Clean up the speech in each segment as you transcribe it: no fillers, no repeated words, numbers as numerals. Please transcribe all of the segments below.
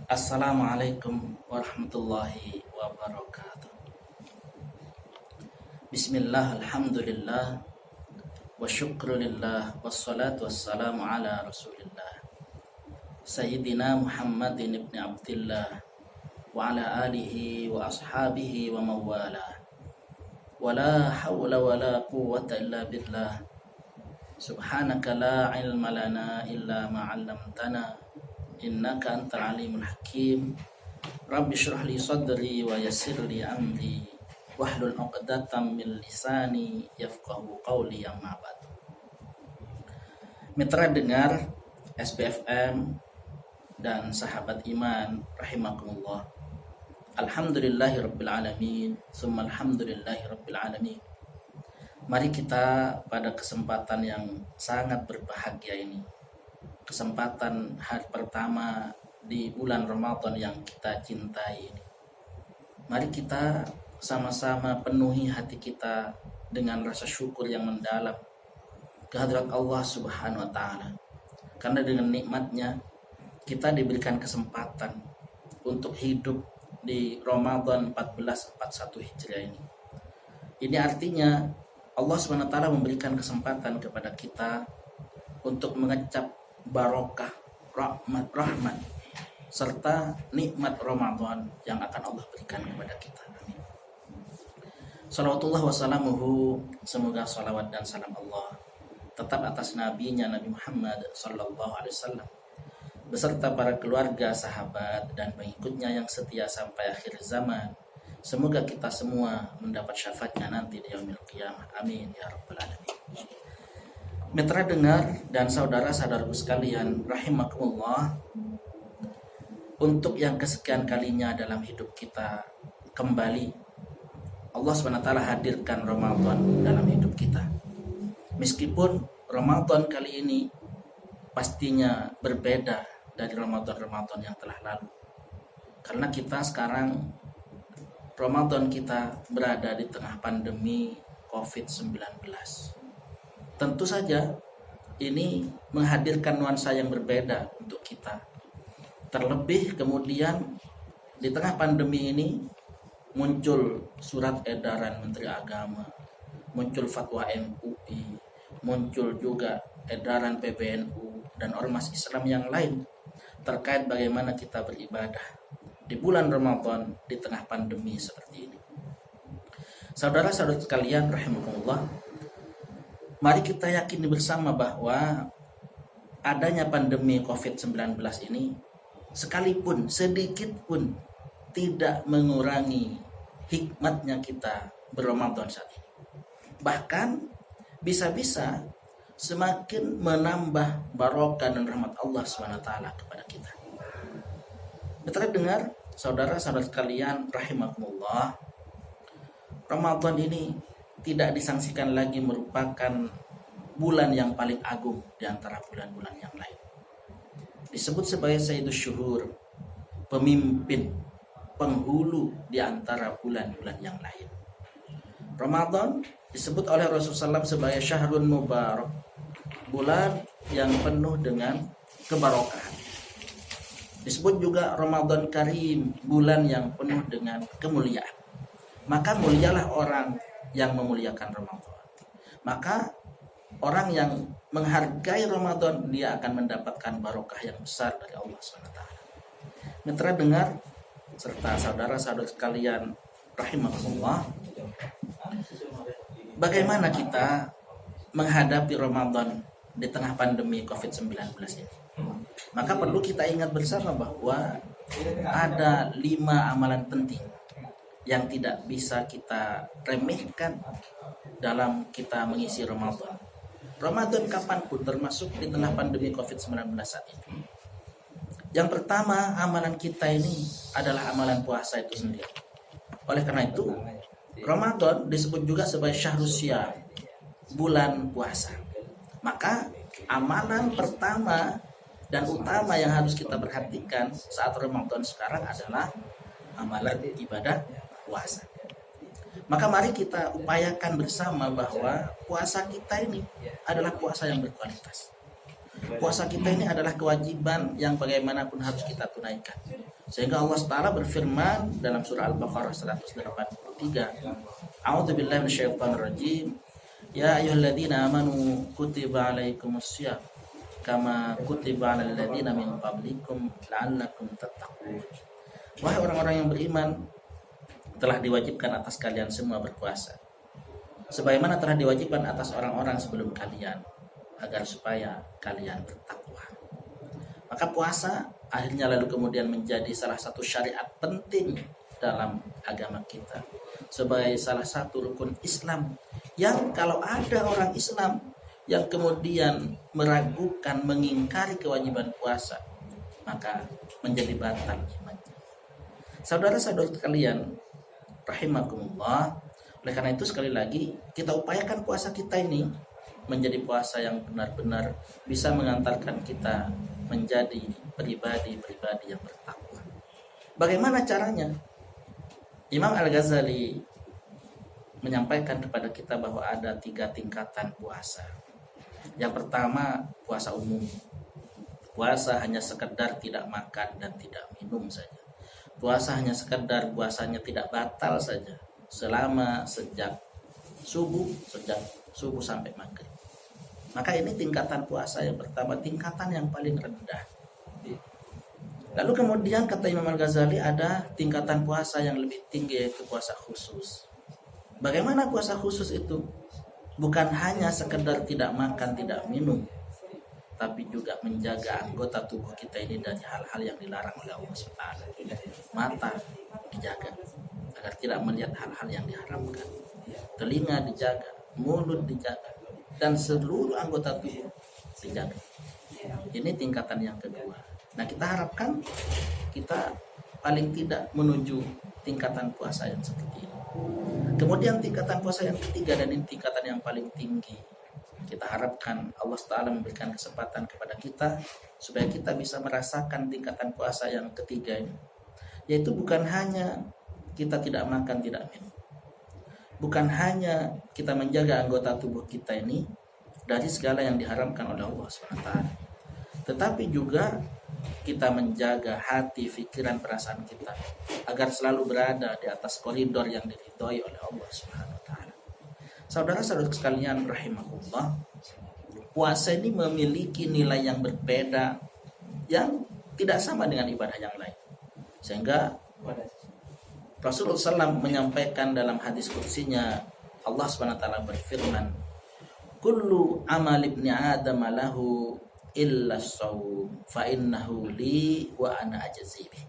Assalamualaikum warahmatullahi wabarakatuh. Bismillah, alhamdulillah, wa syukrulillah, wassalatu wassalamu ala rasulillah Sayyidina Muhammadin ibn Abdillah wa ala alihi wa ashabihi wa mawala. Wa la hawla wa la quwwata illa billah. Subhanaka la ilma lana illa ma 'allamtana innaka antal alimul hakim. Rabbi shrah li sadri wa yassir li amri wahlul 'uqdatam min lisani yafqahu qawli. Amma ba'd. Mitra dengar SBFM dan sahabat iman rahimakumullah. Alhamdulillahirabbil alamin, summa alhamdulillahirabbil alamin. Mari kita pada kesempatan yang sangat berbahagia ini, kesempatan hari pertama di bulan Ramadan yang kita cintai ini, mari kita sama-sama penuhi hati kita dengan rasa syukur yang mendalam kehadirat Allah Subhanahu wa Ta'ala. Karena dengan nikmatnya kita diberikan kesempatan untuk hidup di Ramadan 1441 Hijriah ini. Ini artinya Allah Subhanahu wa Ta'ala memberikan kesempatan kepada kita untuk mengecap barokah, rahmat serta nikmat Ramadan yang akan Allah berikan kepada kita. Amin. Salawatullah wassalamuhu, semoga salawat dan salam Allah tetap atas nabinya Nabi Muhammad sallallahu alaihi wasallam beserta para keluarga, sahabat dan pengikutnya yang setia sampai akhir zaman. Semoga kita semua mendapat syafaatnya nanti di yaumil qiyamah. Amin ya rabbal alamin. Mitra dengar dan saudara-saudaraku sekalian rahimakumullah, untuk yang kesekian kalinya dalam hidup kita kembali Allah SWT hadirkan Ramadan dalam hidup kita. Meskipun Ramadan kali ini pastinya berbeda dari Ramadan-Ramadan yang telah lalu, karena kita sekarang Ramadan kita berada di tengah pandemi COVID-19. Tentu saja ini menghadirkan nuansa yang berbeda untuk kita. Terlebih kemudian di tengah pandemi ini muncul surat edaran Menteri Agama, muncul fatwa MUI, muncul juga edaran PBNU dan ormas Islam yang lain terkait bagaimana kita beribadah di bulan Ramadan di tengah pandemi seperti ini. Saudara-saudara sekalian rahimakumullah, mari kita yakini bersama bahwa adanya pandemi COVID-19 ini sekalipun sedikit pun tidak mengurangi hikmatnya kita berRamadan saat ini. Bahkan bisa-bisa semakin menambah barokah dan rahmat Allah SWT kepada kita. Mitra dengar, saudara-saudara sekalian rahimakumullah, Ramadan ini tidak disangsikan lagi merupakan bulan yang paling agung di antara bulan-bulan yang lain. Disebut sebagai Sayyidus Syuhur, pemimpin, penghulu di antara bulan-bulan yang lain. Ramadan disebut oleh Rasulullah SAW sebagai Syahrun Mubarak, bulan yang penuh dengan kebarokahan. Disebut juga Ramadan Karim, bulan yang penuh dengan kemuliaan. Maka mulialah orang yang memuliakan Ramadan. Maka orang yang menghargai Ramadan, dia akan mendapatkan barokah yang besar dari Allah SWT. Mitra dengar serta saudara-saudara sekalian rahimahullah, bagaimana kita menghadapi Ramadan di tengah pandemi COVID-19 ini? Maka perlu kita ingat bersama bahwa ada 5 amalan penting yang tidak bisa kita remehkan dalam kita mengisi Ramadan. Ramadan kapanpun, termasuk di tengah pandemi COVID-19 saat ini. Yang pertama, amalan kita ini adalah amalan puasa itu sendiri. Oleh karena itu, Ramadan disebut juga sebagai Syahrus Syam, bulan puasa. Maka amalan pertama dan utama yang harus kita perhatikan saat Ramadan sekarang adalah amalan ibadah puasa. Maka mari kita upayakan bersama bahwa puasa kita ini adalah puasa yang berkualitas. Puasa kita ini adalah kewajiban yang bagaimanapun harus kita tunaikan. Sehingga Allah Ta'ala berfirman dalam surah Al-Baqarah 183, A'udzubillahi minasyaitonirrajim. Ya ayyuhalladzina amanu kutiba alaikumussyam kama kutiba alal ladzina min qablikum la'allakum tattaqun. Wahai orang-orang yang beriman, telah diwajibkan atas kalian semua berpuasa sebagaimana telah diwajibkan atas orang-orang sebelum kalian, agar supaya kalian bertakwa. Maka puasa akhirnya lalu kemudian menjadi salah satu syariat penting dalam agama kita, sebagai salah satu rukun Islam yang kalau ada orang Islam yang kemudian meragukan, mengingkari kewajiban puasa, maka menjadi batal imannya. Saudara-saudara kalian rahimakumullah, oleh karena itu sekali lagi kita upayakan puasa kita ini menjadi puasa yang benar-benar bisa mengantarkan kita menjadi pribadi-pribadi yang bertakwa. Bagaimana caranya? Imam Al-Ghazali menyampaikan kepada kita bahwa ada 3 tingkatan puasa. Yang pertama, puasa umum. Puasa hanya sekedar tidak makan dan tidak minum saja. Puasa hanya sekedar puasanya tidak batal saja selama sejak subuh sampai maghrib. Maka ini tingkatan puasa yang pertama, tingkatan yang paling rendah. Lalu kemudian kata Imam Al-Ghazali ada tingkatan puasa yang lebih tinggi, yaitu puasa khusus. Bagaimana puasa khusus itu? Bukan hanya sekedar tidak makan, tidak minum, tapi juga menjaga anggota tubuh kita ini dari hal-hal yang dilarang oleh Allah SWT. Mata dijaga agar tidak melihat hal-hal yang diharamkan. Telinga dijaga, mulut dijaga, dan seluruh anggota tubuh dijaga. Ini tingkatan yang kedua. Nah, kita harapkan kita paling tidak menuju tingkatan puasa yang seperti ini. Kemudian tingkatan puasa yang ketiga, dan ini tingkatan yang paling tinggi. Kita harapkan Allah Ta'ala memberikan kesempatan kepada kita supaya kita bisa merasakan tingkatan puasa yang ketiga ini, yaitu bukan hanya kita tidak makan, tidak minum, bukan hanya kita menjaga anggota tubuh kita ini dari segala yang diharamkan oleh Allah SWT, tetapi juga kita menjaga hati, pikiran, perasaan kita agar selalu berada di atas koridor yang diridhoi oleh Allah SWT. Saudara-saudara sekalian rahimahullah, puasa ini memiliki nilai yang berbeda yang tidak sama dengan ibadah yang lain. Sehingga Rasulullah SAW menyampaikan dalam hadis qudsinya, Allah SWT berfirman, kullu amal ibni adam lahu illa shaum fa innahu li wa ana ajzi bih.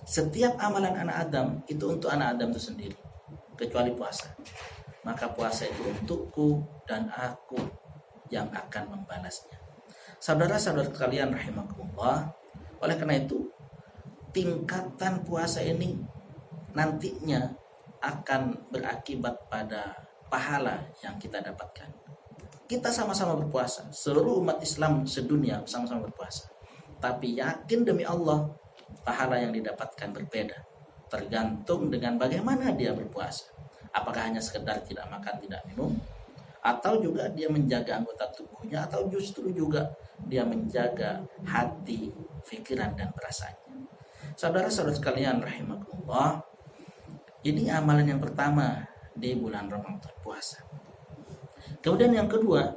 Setiap amalan anak Adam itu untuk anak Adam itu sendiri, kecuali puasa. Maka puasa itu untukku dan aku yang akan membalasnya. Saudara-saudara kalian rahimakumullah, oleh karena itu tingkatan puasa ini nantinya akan berakibat pada pahala yang kita dapatkan. Kita sama-sama berpuasa, seluruh umat Islam sedunia sama-sama berpuasa. Tapi yakin demi Allah, pahala yang didapatkan berbeda, tergantung dengan bagaimana dia berpuasa. Apakah hanya sekedar tidak makan, tidak minum, atau juga dia menjaga anggota tubuhnya, atau justru juga dia menjaga hati, pikiran, dan perasaannya. Saudara-saudara sekalian rahimakumullah, ini amalan yang pertama di bulan Ramadan, puasa. Kemudian yang kedua,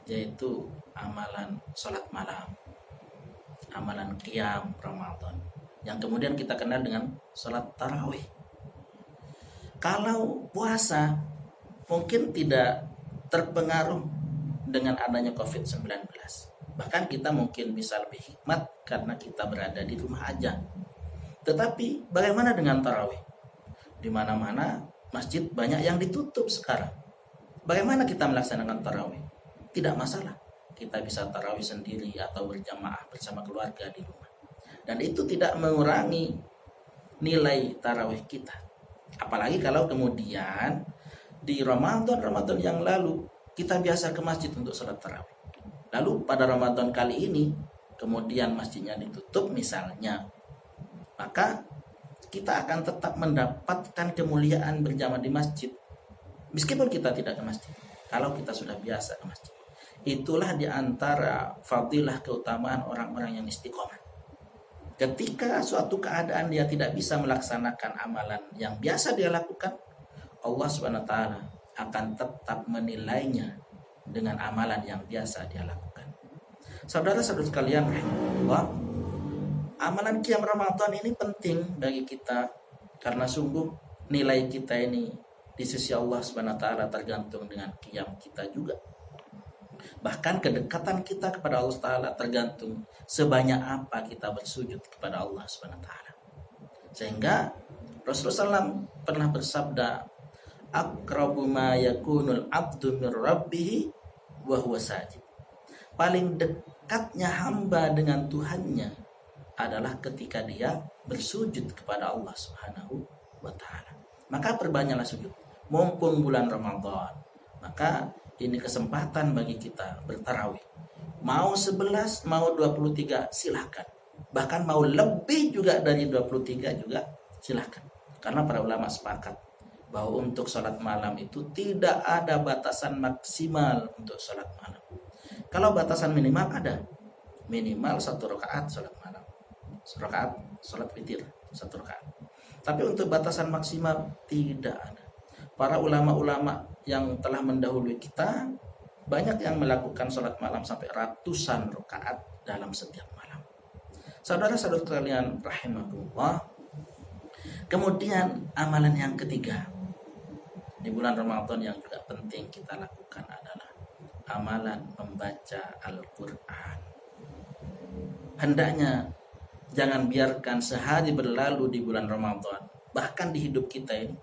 yaitu amalan sholat malam, amalan qiyam Ramadan, yang kemudian kita kenal dengan sholat tarawih. Kalau puasa mungkin tidak terpengaruh dengan adanya COVID-19. Bahkan kita mungkin bisa lebih hikmat karena kita berada di rumah aja. Tetapi bagaimana dengan tarawih? Di mana-mana masjid banyak yang ditutup sekarang. Bagaimana kita melaksanakan tarawih? Tidak masalah. Kita bisa tarawih sendiri atau berjamaah bersama keluarga di rumah. Dan itu tidak mengurangi nilai tarawih kita. Apalagi kalau kemudian di Ramadan yang lalu kita biasa ke masjid untuk sholat tarawih. Lalu pada Ramadan kali ini kemudian masjidnya ditutup misalnya, maka kita akan tetap mendapatkan kemuliaan berjamaah di masjid meskipun kita tidak ke masjid. Kalau kita sudah biasa ke masjid, Itulah di antara fadilah keutamaan orang-orang yang istiqomah. Ketika suatu keadaan dia tidak bisa melaksanakan amalan yang biasa dia lakukan, Allah Subhanahu wa taala akan tetap menilainya dengan amalan yang biasa dia lakukan. Saudara-saudara sekalian rahimahullah, amalan qiyam Ramadan ini penting bagi kita karena sungguh nilai kita ini di sisi Allah Subhanahu wa taala tergantung dengan qiyam kita juga. Bahkan kedekatan kita kepada Allah Ta'ala tergantung sebanyak apa kita bersujud kepada Allah Subhanahu wa taala. Sehingga Rasulullah SAW pernah bersabda, aqrabu ma yakunul abdu min rabbih wa huwa sajid. Paling dekatnya hamba dengan Tuhannya adalah ketika dia bersujud kepada Allah Subhanahu wa taala. Maka perbanyaklah sujud mumpung bulan Ramadan. Maka ini kesempatan bagi kita bertarawih. Mau 11, mau 23 silahkan. Bahkan mau lebih juga dari 23 juga silahkan. Karena para ulama sepakat bahwa untuk sholat malam itu tidak ada batasan maksimal untuk sholat malam. Kalau batasan minimal ada. Minimal 1 rakaat sholat malam. 1 rakaat sholat witir 1 rakaat. Tapi untuk batasan maksimal tidak ada. Para ulama-ulama yang telah mendahului kita banyak yang melakukan sholat malam sampai ratusan rakaat dalam setiap malam. Saudara-saudara kalian rahimakumullah. Kemudian amalan yang ketiga di bulan Ramadan yang juga penting kita lakukan adalah amalan membaca Al-Quran. Hendaknya jangan biarkan sehari berlalu di bulan Ramadan, bahkan di hidup kita ini,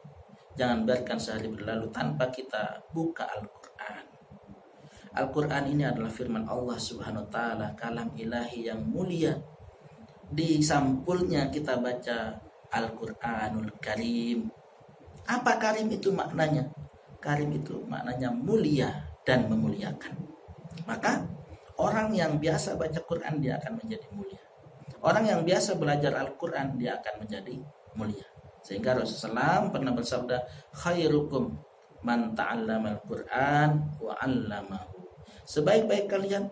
jangan biarkan sehari berlalu tanpa kita buka Al-Quran. Al-Quran ini adalah firman Allah Subhanahu wa taala, kalam ilahi yang mulia. Di sampulnya kita baca Al-Quranul Karim. Apa karim itu maknanya? Karim itu maknanya mulia dan memuliakan. Maka orang yang biasa baca Quran dia akan menjadi mulia. Orang yang biasa belajar Al-Quran dia akan menjadi mulia. Sehingga Rasulullah SAW pernah bersabda, khairukum man ta'allama al-Quran wa 'allamahu. Sebaik-baik kalian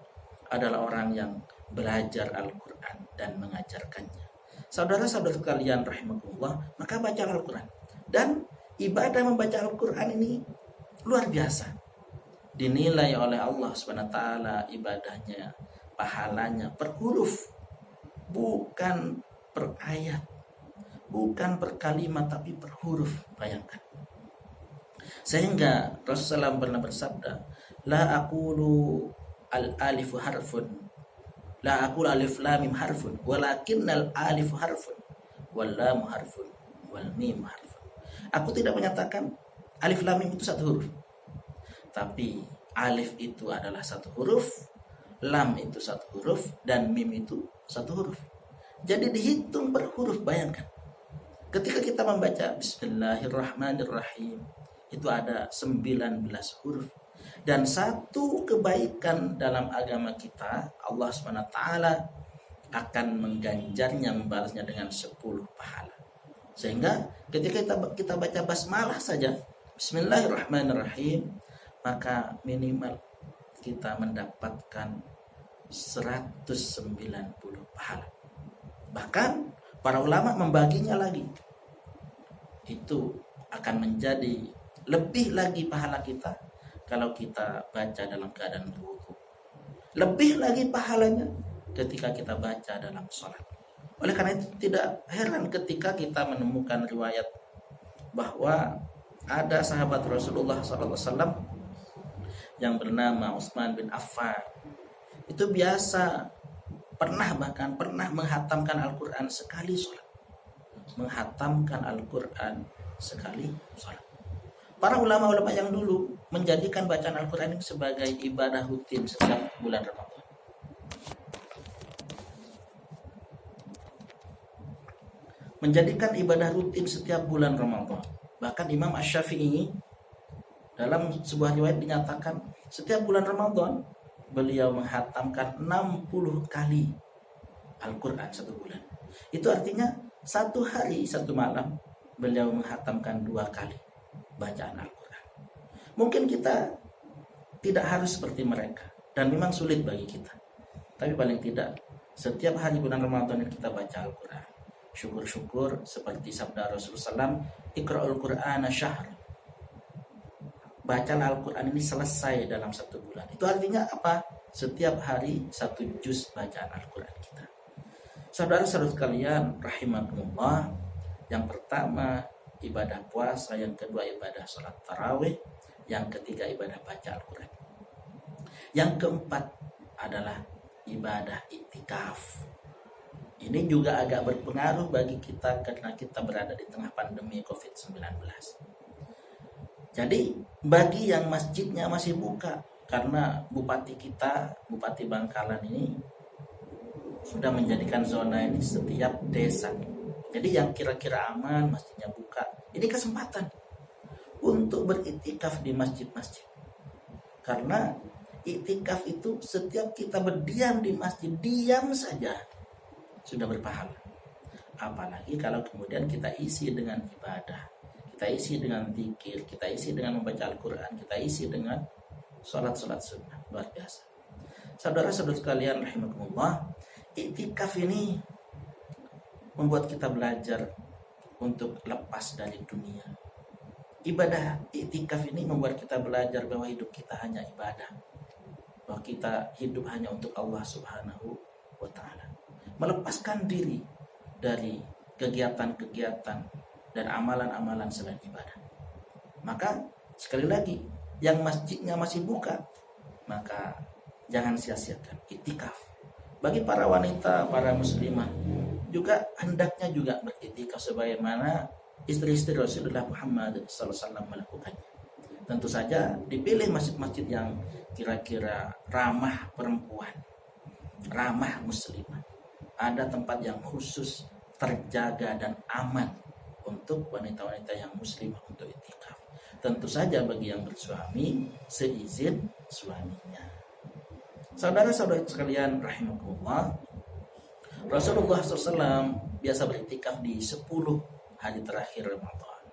adalah orang yang belajar Al-Quran dan mengajarkannya. Saudara-saudara kalian rahimakumullah, maka baca Al-Quran. Dan ibadah membaca Al-Quran ini luar biasa. Dinilai oleh Allah SWT ibadahnya, pahalanya per huruf, bukan per ayat. Bukan per kalimat tapi per huruf, bayangkan. Sehingga Rasulullah SAW pernah bersabda, la aqulu al-alifu harfun, la aqulu alif lam mim harfun, walakinnal alifu harfun, wal lam harfun, wal mim harfun. Aku tidak menyatakan alif lam mim itu 1 huruf. Tapi alif itu adalah 1 huruf, lam itu 1 huruf, dan mim itu 1 huruf. Jadi dihitung per huruf, bayangkan. Ketika kita membaca Bismillahirrahmanirrahim, itu ada 19 huruf. Dan satu kebaikan dalam agama kita, Allah SWT akan mengganjarnya, membalasnya dengan 10 pahala. Sehingga ketika kita baca basmalah saja, Bismillahirrahmanirrahim, maka minimal kita mendapatkan 190 pahala. Bahkan para ulama membaginya lagi. Itu akan menjadi lebih lagi pahala kita kalau kita baca dalam keadaan berwudu. Lebih lagi pahalanya ketika kita baca dalam sholat. Oleh karena itu tidak heran ketika kita menemukan riwayat bahwa ada sahabat Rasulullah SAW yang bernama Utsman bin Affan. Itu biasa bahkan pernah menghatamkan Al-Quran sekali sholat. Menghatamkan Al-Quran sekali sholat. Para ulama-ulama yang dulu menjadikan bacaan Al-Quran ini sebagai ibadah rutin setiap bulan Ramadan. Menjadikan ibadah rutin setiap bulan Ramadan. Bahkan Imam Asy-Syafi'i dalam sebuah riwayat dinyatakan setiap bulan Ramadan beliau menghatamkan 60 kali Al-Quran 1 bulan. Itu artinya 1 hari 1 malam beliau menghatamkan 2 kali bacaan Al-Quran. Mungkin kita tidak harus seperti mereka, dan memang sulit bagi kita. Tapi paling tidak setiap hari bulan Ramadan kita baca Al-Quran. Syukur-syukur seperti sabda Rasulullah SAW, Iqra'ul Qur'ana syahr. Baca Al-Quran ini selesai dalam 1 bulan. Itu artinya apa? Setiap hari 1 juz bacaan Al-Quran kita. Saudara-saudara sekalian rahimakumullah, yang pertama ibadah puasa, yang kedua ibadah sholat tarawih, yang ketiga ibadah baca Al-Quran. Yang keempat adalah ibadah iktikaf. Ini juga agak berpengaruh bagi kita karena kita berada di tengah pandemi COVID-19. Jadi bagi yang masjidnya masih buka, karena bupati kita, Bupati Bangkalan ini sudah menjadikan zona ini setiap desa. Jadi yang kira-kira aman masjidnya buka, ini kesempatan untuk beriktikaf di masjid-masjid. Karena iktikaf itu setiap kita berdiam di masjid, diam saja sudah berpahala. Apalagi kalau kemudian kita isi dengan ibadah, kita isi dengan zikir, kita isi dengan membaca Al-Quran, kita isi dengan sholat-sholat sunnah. Luar biasa. Saudara-saudara sekalian rahimakumullah, iktikaf ini membuat kita belajar untuk lepas dari dunia. Ibadah iktikaf ini membuat kita belajar bahwa hidup kita hanya ibadah, bahwa kita hidup hanya untuk Allah Subhanahu wa ta'ala. Melepaskan diri dari kegiatan-kegiatan dan amalan-amalan selain ibadah. Maka sekali lagi, yang masjidnya masih buka, maka jangan sia-siakan iktikaf. Bagi para wanita, para muslimah juga hendaknya juga beriktikaf sebagaimana istri-istri Rasulullah Muhammad SAW melakukannya. Tentu saja dipilih masjid-masjid yang kira-kira ramah perempuan, ramah muslimah. Ada tempat yang khusus terjaga dan aman untuk wanita-wanita yang muslimah untuk iktikaf. Tentu saja bagi yang bersuami seizin suaminya. Saudara-saudara sekalian rahimakumullah, Rasulullah SAW biasa beriktikaf di 10 hari terakhir Ramadan.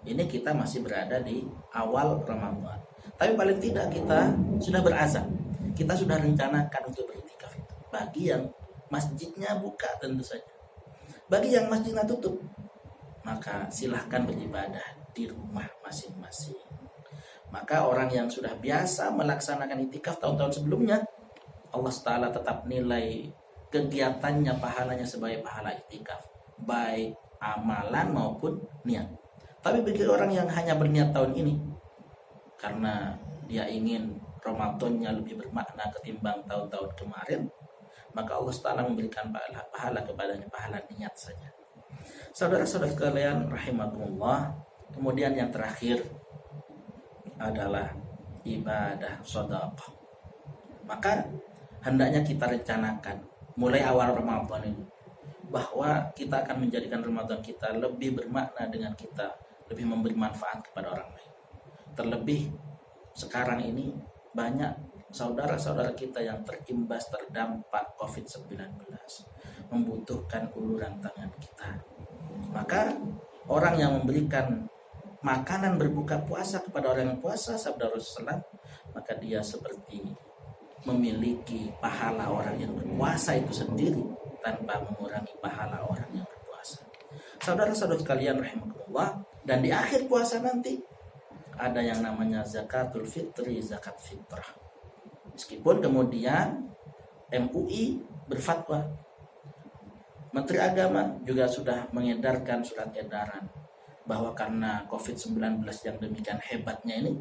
Ini kita masih berada di awal Ramadan. Tapi paling tidak kita sudah berazam, kita sudah rencanakan untuk beriktikaf itu. Bagi yang masjidnya buka tentu saja. Bagi yang masjidnya tutup, maka silahkan beribadah di rumah masing-masing. Maka orang yang sudah biasa melaksanakan iktikaf tahun-tahun sebelumnya, Allah Ta'ala tetap nilai kegiatannya, pahalanya sebagai pahala iktikaf, baik amalan maupun niat. Tapi bagi orang yang hanya berniat tahun ini karena dia ingin Ramadannya lebih bermakna ketimbang tahun-tahun kemarin, maka Allah Ta'ala memberikan pahala kepadanya, pahala niat saja. Saudara-saudara sekalian rahimakumullah, kemudian yang terakhir adalah ibadah sedekah. Maka hendaknya kita rencanakan mulai awal Ramadan ini bahwa kita akan menjadikan Ramadan kita lebih bermakna dengan kita lebih memberi manfaat kepada orang lain. Terlebih sekarang ini banyak saudara-saudara kita yang terimbas terdampak COVID-19 membutuhkan uluran tangan kita. Maka orang yang memberikan makanan berbuka puasa kepada orang yang puasa, sabda Rasulullah, maka dia seperti memiliki pahala orang yang berpuasa itu sendiri tanpa mengurangi pahala orang yang berpuasa. Saudara-saudara sekalian rahimakumullah, dan di akhir puasa nanti ada yang namanya zakatul fitri, zakat fitrah. Meskipun kemudian MUI berfatwa, Menteri Agama juga sudah mengedarkan surat edaran bahwa karena COVID-19 yang demikian hebatnya ini,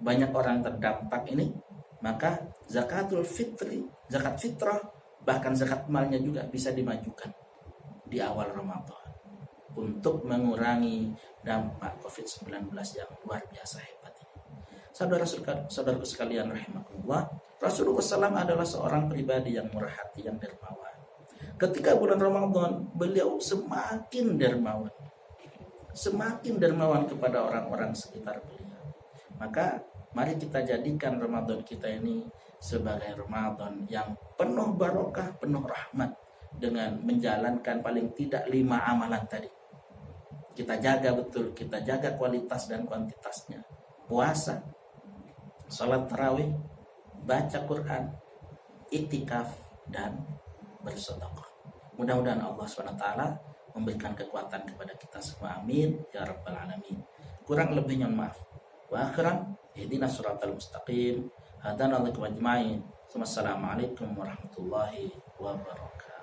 banyak orang terdampak ini, maka zakatul fitri, zakat fitrah, bahkan zakat malnya juga bisa dimajukan di awal Ramadan untuk mengurangi dampak COVID-19 yang luar biasa hebat ini. Saudara-saudaraku sekalian rahimakumullah, Rasulullah SAW adalah seorang pribadi yang murah hati, yang dermawan. Ketika bulan Ramadan, beliau semakin dermawan kepada orang-orang sekitar beliau. Maka mari kita jadikan Ramadan kita ini sebagai Ramadan yang penuh barokah, penuh rahmat, dengan menjalankan paling tidak 5 amalan tadi. Kita jaga betul, kita jaga kualitas dan kuantitasnya. Puasa, salat tarawih, baca Quran, iktikaf, dan bersedekah. Mudah-mudahan Allah SWT memberikan kekuatan kepada kita semua. Amin ya rabbal alamin. Kurang lebihnya maaf. Wa akhiran ihdinas siratal mustaqim. Hadanallahu ajmain. Wassalamualaikum warahmatullahi wabarakatuh.